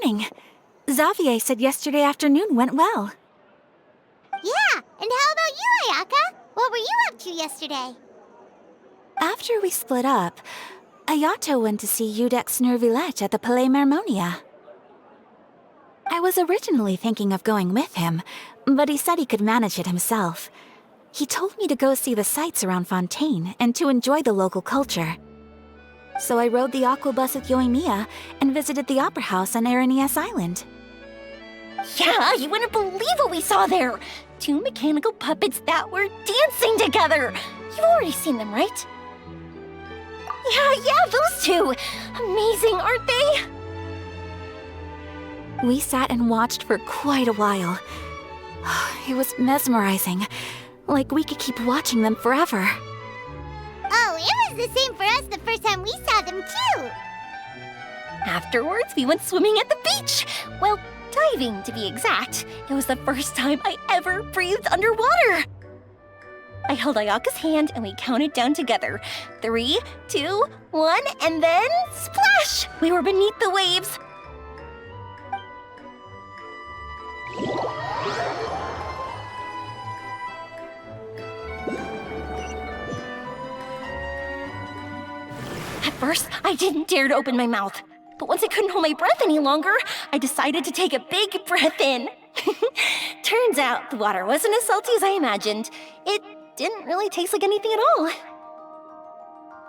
morning. Xavier said yesterday afternoon went well. Yeah, and how about you, Ayaka? What were you up to yesterday? After we split up, Ayato went to see Udex Nervillette at the Palais Marmonia. I was originally thinking of going with him, but he said he could manage it himself. He told me to go see the sights around Fontaine and to enjoy the local culture. So I rode the aqua bus with Yoimiya and visited the opera house on Aranias Island. Yeah, you wouldn't believe what we saw there! 2 mechanical puppets that were dancing together! You've already seen them, right? Yeah, those two! Amazing, aren't they? We sat and watched for quite a while. It was mesmerizing, like we could keep watching them forever. Oh, it was the same for us the first time we saw them, too! Afterwards, we went swimming at the beach! Well, diving, to be exact. It was the first time I ever breathed underwater! I held Ayaka's hand and we counted down together. 3, 2, 1, and then splash! We were beneath the waves. At first, I didn't dare to open my mouth. But once I couldn't hold my breath any longer, I decided to take a big breath in. Turns out the water wasn't as salty as I imagined. It didn't really taste like anything at all.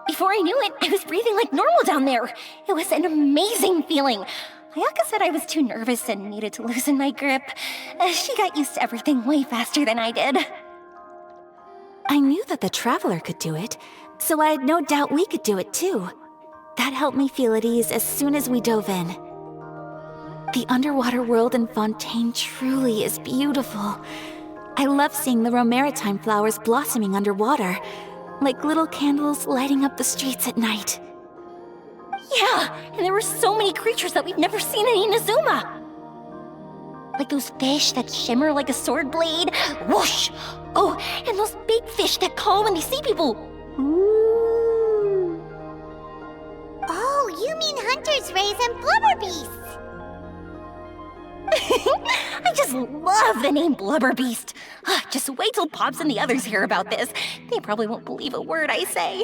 Before I knew it, I was breathing like normal down there. It was an amazing feeling. Ayaka said I was too nervous and needed to loosen my grip. She got used to everything way faster than I did. I knew that the Traveler could do it, so I had no doubt we could do it too. That helped me feel at ease as soon as we dove in. The underwater world in Fontaine truly is beautiful. I love seeing the Romaritime flowers blossoming underwater, like little candles lighting up the streets at night. Yeah, and there were so many creatures that we've never seen in Inazuma. Like those fish that shimmer like a sword blade. Whoosh! Oh, and those big fish that call when they see people. Ooh. Oh, you mean Hunter's Rays and Blubber Beasts! I just love the name Blubber Beast. Just wait till Pops and the others hear about this. They probably won't believe a word I say.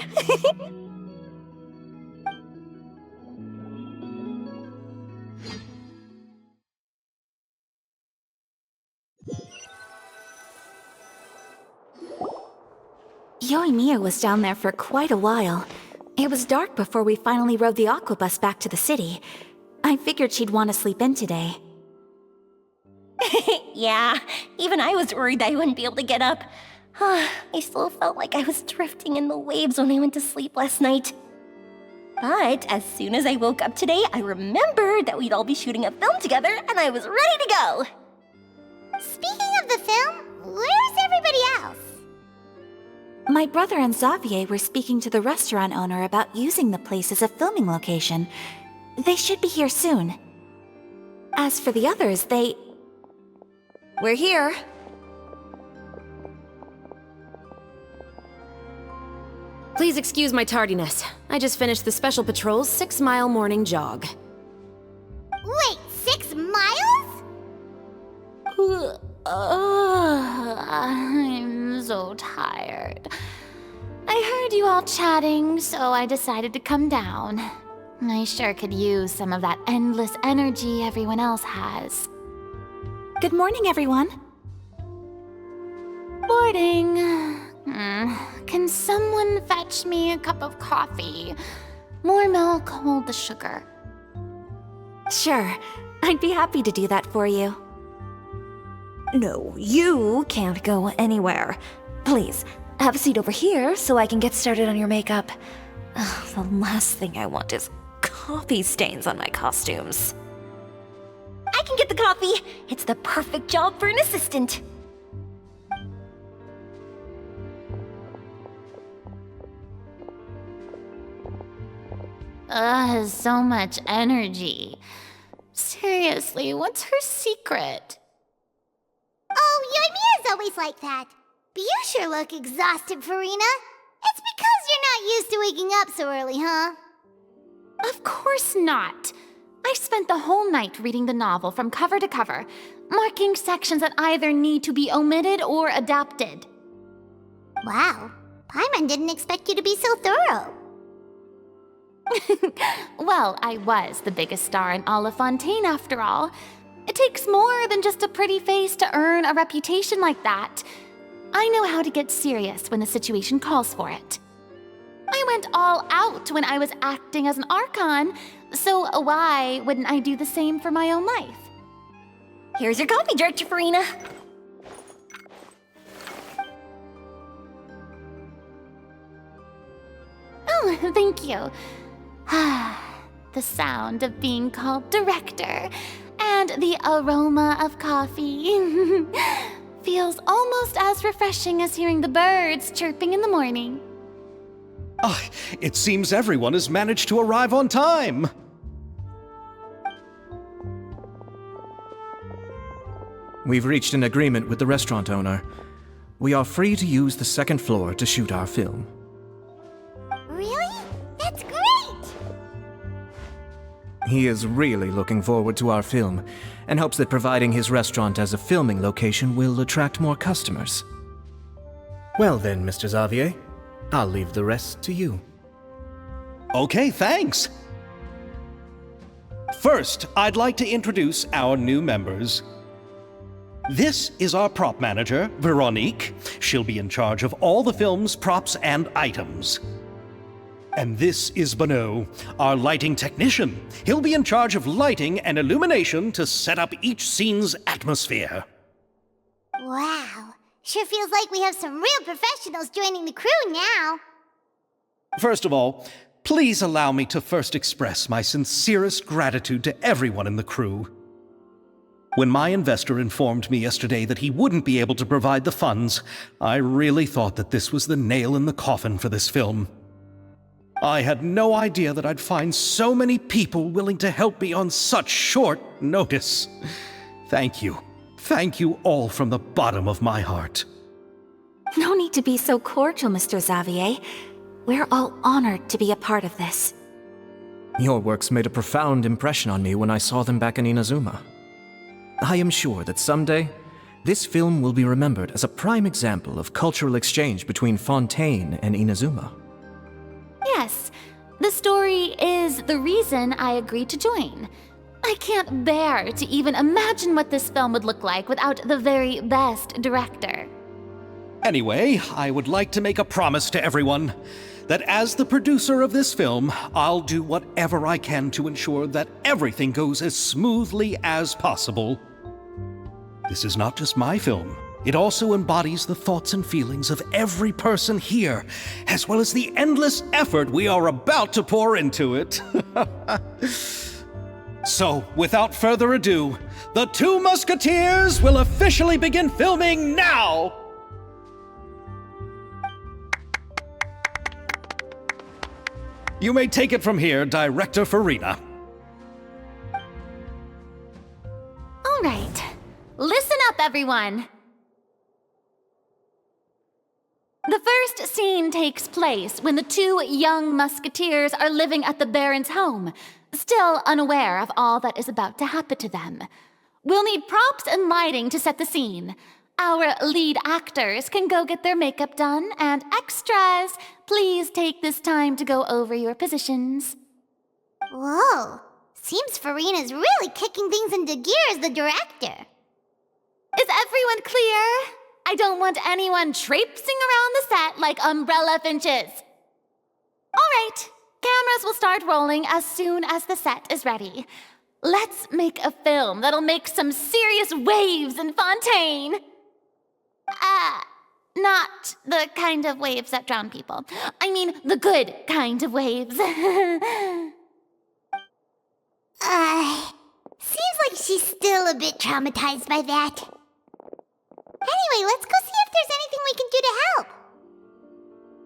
Yoimiya was down there for quite a while. It was dark before we finally rode the aqua bus back to the city. I figured she'd want to sleep in today. Yeah, even I was worried that I wouldn't be able to get up. I still felt like I was drifting in the waves when I went to sleep last night. But as soon as I woke up today, I remembered that we'd all be shooting a film together, and I was ready to go. Speaking of the film, where's everybody else? My brother and Xavier were speaking to the restaurant owner about using the place as a filming location. They should be here soon. As for the others, We're here. Please excuse my tardiness. I just finished the Special Patrol's 6-mile morning jog. Wait, 6 miles? I'm so tired. I heard you all chatting, so I decided to come down. I sure could use some of that endless energy everyone else has. Good morning, everyone. Morning. Can someone fetch me a cup of coffee? More milk, hold the sugar. Sure, I'd be happy to do that for you. No, you can't go anywhere. Please, have a seat over here so I can get started on your makeup. The last thing I want is coffee stains on my costumes. I can get the coffee. It's the perfect job for an assistant. So much energy. Seriously, what's her secret? Oh, Yoimiya's always like that. But you sure look exhausted, Furina. It's because you're not used to waking up so early, huh? Of course not. I spent the whole night reading the novel from cover to cover, marking sections that either need to be omitted or adapted. Wow, Paimon didn't expect you to be so thorough. Well, I was the biggest star in all of Fontaine after all. It takes more than just a pretty face to earn a reputation like that. I know how to get serious when the situation calls for it. I went all out when I was acting as an Archon, so why wouldn't I do the same for my own life? Here's your coffee, Director Furina. Oh, thank you. The sound of being called director and the aroma of coffee feels almost as refreshing as hearing the birds chirping in the morning. Ah, it seems everyone has managed to arrive on time. We've reached an agreement with the restaurant owner. We are free to use the second floor to shoot our film. Really? That's great! He is really looking forward to our film and hopes that providing his restaurant as a filming location will attract more customers. Well then, Mr. Xavier, I'll leave the rest to you. Okay, thanks. First, I'd like to introduce our new members. This is our prop manager, Veronique. She'll be in charge of all the film's props and items. And this is Bonneau, our lighting technician. He'll be in charge of lighting and illumination to set up each scene's atmosphere. Wow, sure feels like we have some real professionals joining the crew now. First of all, please allow me to first express my sincerest gratitude to everyone in the crew. When my investor informed me yesterday that he wouldn't be able to provide the funds, I really thought that this was the nail in the coffin for this film. I had no idea that I'd find so many people willing to help me on such short notice. Thank you. Thank you all from the bottom of my heart. No need to be so cordial, Mr. Xavier. We're all honored to be a part of this. Your works made a profound impression on me when I saw them back in Inazuma. I am sure that someday, this film will be remembered as a prime example of cultural exchange between Fontaine and Inazuma. Yes, the story is the reason I agreed to join. I can't bear to even imagine what this film would look like without the very best director. Anyway, I would like to make a promise to everyone that as the producer of this film, I'll do whatever I can to ensure that everything goes as smoothly as possible. This is not just my film. It also embodies the thoughts and feelings of every person here, as well as the endless effort we are about to pour into it. So, without further ado, The Two Musketeers will officially begin filming now! You may take it from here, Director Furina. All right, listen up, everyone. The first scene takes place when the two young musketeers are living at the Baron's home, still unaware of all that is about to happen to them. We'll need props and lighting to set the scene. Our lead actors can go get their makeup done, and extras, please take this time to go over your positions. Whoa, seems Furina's really kicking things into gear as the director. Is everyone clear? I don't want anyone traipsing around the set like umbrella finches. All right, cameras will start rolling as soon as the set is ready. Let's make a film that'll make some serious waves in Fontaine. Not the kind of waves that drown people. I mean, the good kind of waves. Seems like she's still a bit traumatized by that. Anyway, let's go see if there's anything we can do to help.